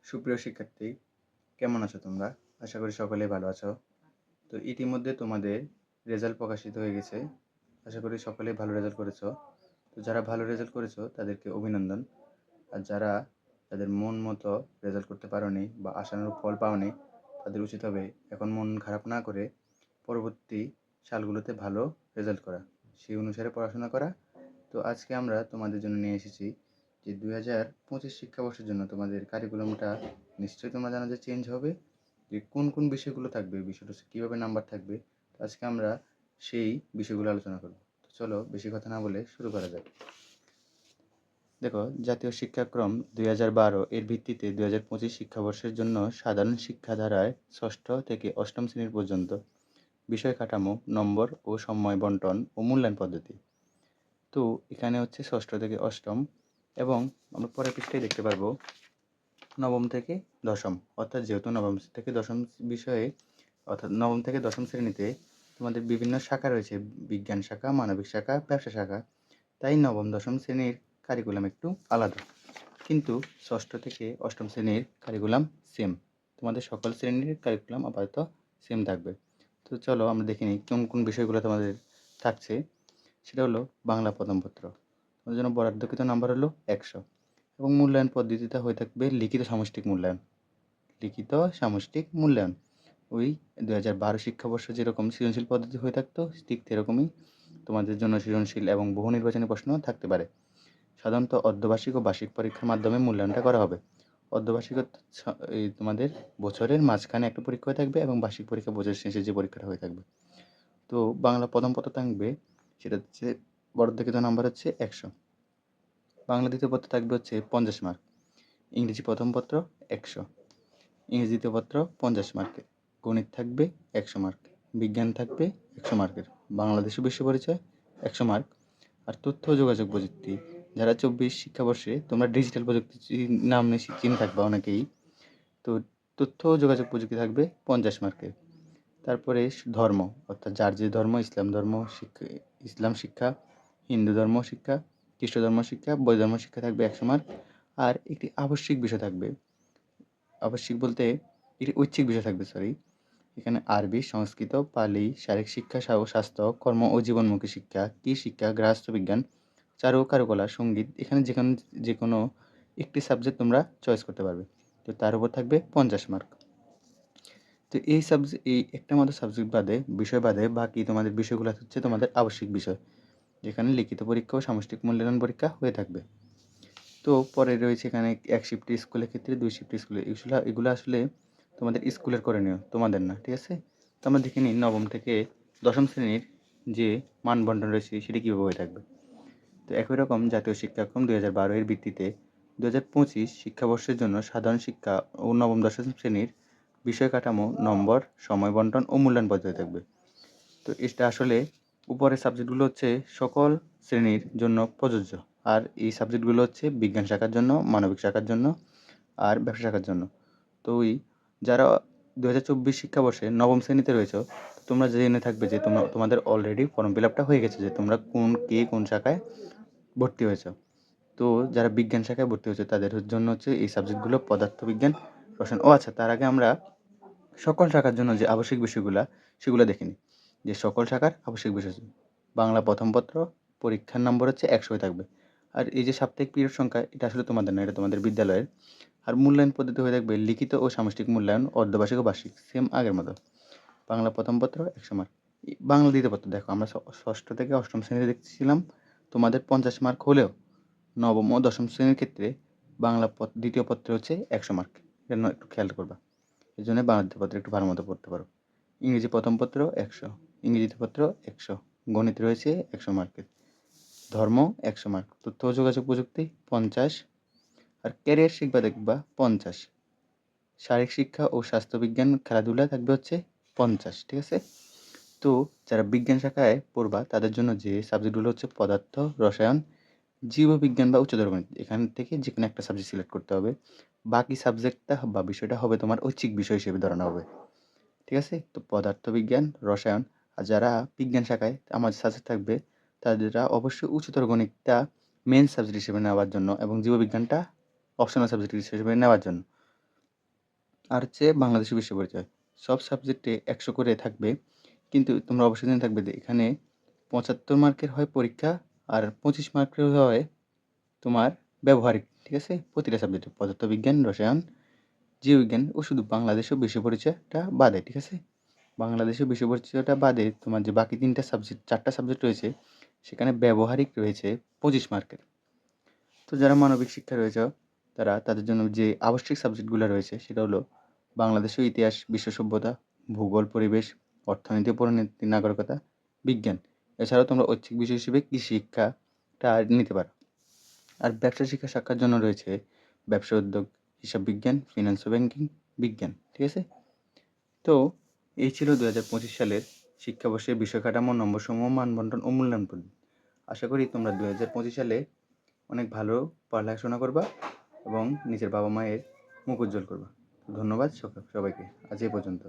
সুপ্রিয় শিক্ষার্থী, কেমন আছো তোমরা? আশা করি সকলেই ভালো আছো। তো ইতিমধ্যে তোমাদের রেজাল্ট প্রকাশিত হয়ে গেছে। আশা করি সকলেই ভালো রেজাল্ট করেছো। তো যারা ভালো রেজাল্ট করেছো তাদেরকে অভিনন্দন। আর যারা তাদের মন মতো রেজাল্ট করতে পারোনি বা আশানুরূপ ফল পাওনি, তাদের উচিত হবে এখন মন খারাপ না করে পরবর্তী সালগুলোতে ভালো রেজাল্ট করা, সেই অনুসারে পড়াশোনা করা। তো আজকে আমরা তোমাদের জন্য নিয়ে এসেছি যে 2025 শিক্ষাবর্ষের জন্য তোমাদের কারিকুলামটা নিশ্চয়ই তোমরা জানো যে চেঞ্জ হবে, যে কোন কোন বিষয়গুলো থাকবে, বিষয়টা কীভাবে নাম্বার থাকবে। তো আজকে আমরা সেই বিষয়গুলো আলোচনা করব। তো চলো বেশি কথা না বলে শুরু করা যাক। দেখো, জাতীয় শিক্ষাক্রম 2012 এর ভিত্তিতে 2025 শিক্ষাবর্ষের জন্য সাধারণ শিক্ষাধারায় ষষ্ঠ থেকে অষ্টম শ্রেণীর পর্যন্ত বিষয় কাঠামো, নম্বর ও সময় বন্টন ও মূল্যায়ন পদ্ধতি। তো এখানে হচ্ছে ষষ্ঠ থেকে অষ্টম, এবং আমরা পরের পৃষ্ঠায় দেখতে পারবো নবম থেকে দশম, অর্থাৎ যেহেতু নবম থেকে দশম বিষয়ে, অর্থাৎ নবম থেকে দশম শ্রেণীতে তোমাদের বিভিন্ন শাখা রয়েছে, বিজ্ঞান শাখা, মানবিক শাখা, ব্যবসা শাখা, তাই নবম দশম শ্রেণীর কারিকুলাম একটু আলাদা। কিন্তু ষষ্ঠ থেকে অষ্টম শ্রেণীর কারিকুলাম সেম, তোমাদের সকল শ্রেণীর কারিকুলাম আপাতত সেম থাকবে। তো চলো আমরা দেখে নিই কোন কোন বিষয়গুলো তোমাদের থাকছে। সেটা হলো বাংলা প্রথম পত্র, তোমাদের জন্য বরাদ্দকৃত নাম্বার হলো 100, এবং মূল্যায়ন পদ্ধতিটা হয়ে থাকবে লিখিত সামষ্টিক মূল্যায়ন। লিখিত সামষ্টিক মূল্যায়ন ওই 2012 শিক্ষাবর্ষ যেরকম সৃজনশীল পদ্ধতি হয়ে থাকতো, ঠিক সেরকমই তোমাদের জন্য সৃজনশীল এবং বহু নির্বাচনী প্রশ্ন থাকতে পারে। সাধারণত অর্ধবার্ষিক ও বার্ষিক পরীক্ষার মাধ্যমে মূল্যায়নটা করা হবে। অর্ধবার্ষিক এই তোমাদের বছরের মাঝখানে একটা পরীক্ষা হয়ে থাকবে, এবং বার্ষিক পরীক্ষা বছরের শেষে যে পরীক্ষাটা হয়ে থাকবে। তো বাংলা প্রথম পত্র থাকবে, সেটা হচ্ছে বরাদ্দকৃত নাম্বার হচ্ছে 100। বাংলা দ্বিতীয় পত্র থাকবে হচ্ছে 50 মার্ক। ইংরেজি প্রথম পত্র 100, ইংরেজি দ্বিতীয় পত্র 50 মার্কের। গণিত থাকবে 100 মার্ক, বিজ্ঞান থাকবে 100 মার্কের, বাংলাদেশ ও বিশ্ব পরিচয় 100 মার্ক। আর তথ্য ও যোগাযোগ প্রযুক্তি, যারা 24 শিক্ষাবর্ষে তোমরা ডিজিটাল প্রযুক্তি নাম চিনে থাকবা অনেকেই, তো তথ্য ও যোগাযোগ প্রযুক্তি থাকবে 50 মার্কের। তারপরে ধর্ম, অর্থাৎ যার যে ধর্ম, ইসলাম ধর্ম শিক্ষা, ইসলাম শিক্ষা, হিন্দু ধর্ম শিক্ষা, খ্রিস্ট ধর্ম শিক্ষা, বৌদ্ধ ধর্ম শিক্ষা থাকবে 100 মার্ক। আর একটি আবশ্যিক বিষয় থাকবে, আবশ্যিক বলতে একটি ঐচ্ছিক বিষয় থাকবে, সরি, এখানে আরবি, সংস্কৃত, পালি, শারীরিক শিক্ষা, স্বাস্থ্য, কর্ম ও জীবনমুখী শিক্ষা, কৃষি শিক্ষা, গৃহস্থ বিজ্ঞান, চারু ও কারুকলা, সঙ্গীত। এখানে যে কোনো একটি সাবজেক্ট তোমরা চয়েস করতে পারবে। তো তার উপর থাকবে 50 মার্ক। তো এই একটা মাত্র সাবজেক্ট বাদে, বিষয় বাদে, বাকি তোমাদের বিষয়গুলো হচ্ছে তোমাদের আবশ্যিক বিষয়, যেখানে লিখিত পরীক্ষা ও সামষ্টিক মূল্যায়ন পরীক্ষা হয়ে থাকবে। তো পরে রয়েছে এখানে 1 শিফট স্কুলের ক্ষেত্রে, 2 শিফট স্কুলে, এগুলো আসলে তোমাদের স্কুলের করণীয়, তোমাদের না, ঠিক আছে? তো আমরা দেখে নিই নবম থেকে দশম শ্রেণীর যে মান বন্টন রয়েছে সেটি কীভাবে হয়ে থাকবে। তো একই রকম জাতীয় শিক্ষাক্রম 2012 এর ভিত্তিতে 2025 শিক্ষাবর্ষের জন্য সাধারণ শিক্ষা ও নবম দশম শ্রেণীর বিষয় কাঠামো, নম্বর, সময় বন্টন ও মূল্যায়ন পদ্ধতি থাকবে। তো এটা আসলে উপরের সাবজেক্টগুলো হচ্ছে সকল শ্রেণীর জন্য প্রযোজ্য, আর এই সাবজেক্টগুলো হচ্ছে বিজ্ঞান শাখার জন্য, মানবিক শাখার জন্য, আর ব্যবসা শাখার জন্য। তো যারা 2024 শিক্ষাবর্ষে নবম শ্রেণীতে রয়েছে, তোমরা জেনে থাকবে যে তোমাদের অলরেডি ফর্ম ফিল আপটা হয়ে গেছে, যে তোমরা কোন শাখায় ভর্তি হয়েছো। তো যারা বিজ্ঞান শাখায় ভর্তি হয়েছে তাদের জন্য হচ্ছে এই সাবজেক্টগুলো পদার্থবিজ্ঞান, রসায়ন। আচ্ছা, তার আগে আমরা সকল শাখার জন্য যে আবশ্যিক বিষয়গুলো সেগুলো দেখে নিই। যে সকল শাখার আবশ্যিক বিষয়, বাংলা প্রথম পত্র পরীক্ষার নম্বর হচ্ছে 100 হয়ে থাকবে। আর এই যে সাপ্তাহিক পিরিয়ড সংখ্যা, এটা আসলে তোমাদের না, এটা তোমাদের বিদ্যালয়ের। আর মূল্যায়ন পদ্ধতি হয়ে থাকবে লিখিত ও সামষ্টিক মূল্যায়ন, অর্ধবার্ষিক ও বার্ষিক, সেম আগের মতো। বাংলা প্রথম পত্র 100 মার্ক। বাংলা দ্বিতীয় পত্র, দেখো আমরা ষষ্ঠ থেকে অষ্টম শ্রেণীতে দেখছিলাম তোমাদের 50 মার্ক হলেও, নবম ও দশম শ্রেণীর ক্ষেত্রে বাংলা দ্বিতীয় পত্রে হচ্ছে 100 মার্ক। এটা একটু খেয়াল করবা, এই জন্য বাংলা দ্বিতীয় পত্র একটু ভালো মতো পড়তে পারো। ইংরেজি প্রথম পত্র 100, ইংরেজি দ্বিতীয় পত্র 100, গণিত রয়েছে 100 মার্কের, ধর্ম 100 মার্ক, তথ্য ও যোগাযোগ প্রযুক্তি 50, আর ক্যারিয়ার শিখবা দেখবা 50, শারীরিক শিক্ষা ও স্বাস্থ্যবিজ্ঞান, খেলাধুলা থাকবে হচ্ছে 50, ঠিক আছে? তো যারা বিজ্ঞান শাখায় পড়বা তাদের জন্য যে সাবজেক্টগুলো হচ্ছে পদার্থ, রসায়ন, জীববিজ্ঞান বা উচ্চতর গণিত, এখান থেকে যে কোনো একটা সাবজেক্ট সিলেক্ট করতে হবে। বাকি সাবজেক্টটা বা বিষয়টা হবে তোমার ঐচ্ছিক বিষয় হিসেবে ধরানো হবে, ঠিক আছে? তো পদার্থবিজ্ঞান, রসায়ন, আর যারা বিজ্ঞান শাখায় আমাদের সাবজেক্ট থাকবে, তাদেররা অবশ্যই উচ্চতর গণিতটা মেন সাবজেক্ট হিসেবে নেওয়ার জন্য, এবং জীববিজ্ঞানটা অপশনাল সাবজেক্ট হিসেবে নেওয়ার জন্য। আর হচ্ছে বাংলাদেশের বিশ্ব পরিচয়। সব সাবজেক্টে ১০০ করে থাকবে। কিন্তু তোমরা অবশ্যই জেনে থাকবে যে এখানে ৭৫ মার্কের হয় পরীক্ষা আর ২৫ মার্কের হয় তোমার ব্যবহারিক। ঠিক আছে? প্রতিটা সাবজেক্টে পদার্থবিজ্ঞান, রসায়ন, জীববিজ্ঞান ও শুধু বাংলাদেশ ও বিশ্ব পরিচয়টা বাদে। ঠিক আছে? বাংলাদেশ ও বিশ্ব পরিচয়টা বাদে তোমার যে বাকি ৩টা সাবজেক্ট ৪টা সাবজেক্ট রয়েছে সেখানে ব্যবহারিক রয়েছে ২৫ মার্কের। তো যারা মানবিক শিক্ষা রয়েছে তারা তাদের জন্য যে আবশ্যিক সাবজেক্টগুলো রয়েছে সেটা হলো বাংলাদেশের ইতিহাস, বিশ্ব সভ্যতা, ভূগোল, পরিবেশ, অর্থনীতি, পরিণতি, নাগরিকতা, বিজ্ঞান। এছাড়াও তোমরা ঐচ্ছিক বিষয় হিসেবে কৃষি শিক্ষাটা নিতে পারো। আর ব্যবসা শিক্ষা শাখার জন্য রয়েছে ব্যবসা উদ্যোগ, হিসাব বিজ্ঞান, ফিনান্স ও ব্যাংকিং বিজ্ঞান। ঠিক আছে? তো এই ছিল ২০২৫ সালের শিক্ষাবর্ষের বিষয় কাঠামো, নম্বরসমূহ, মানবন্টন ও মূল্যায়ন পদ্ধতি। আশা করি তোমরা ২০২৫ সালে অনেক ভালো পড়াশোনা করবা এবং নিজের বাবা মায়ের মুখ উজ্জ্বল করবা। ধন্যবাদ সবাইকে। আজ এই পর্যন্ত।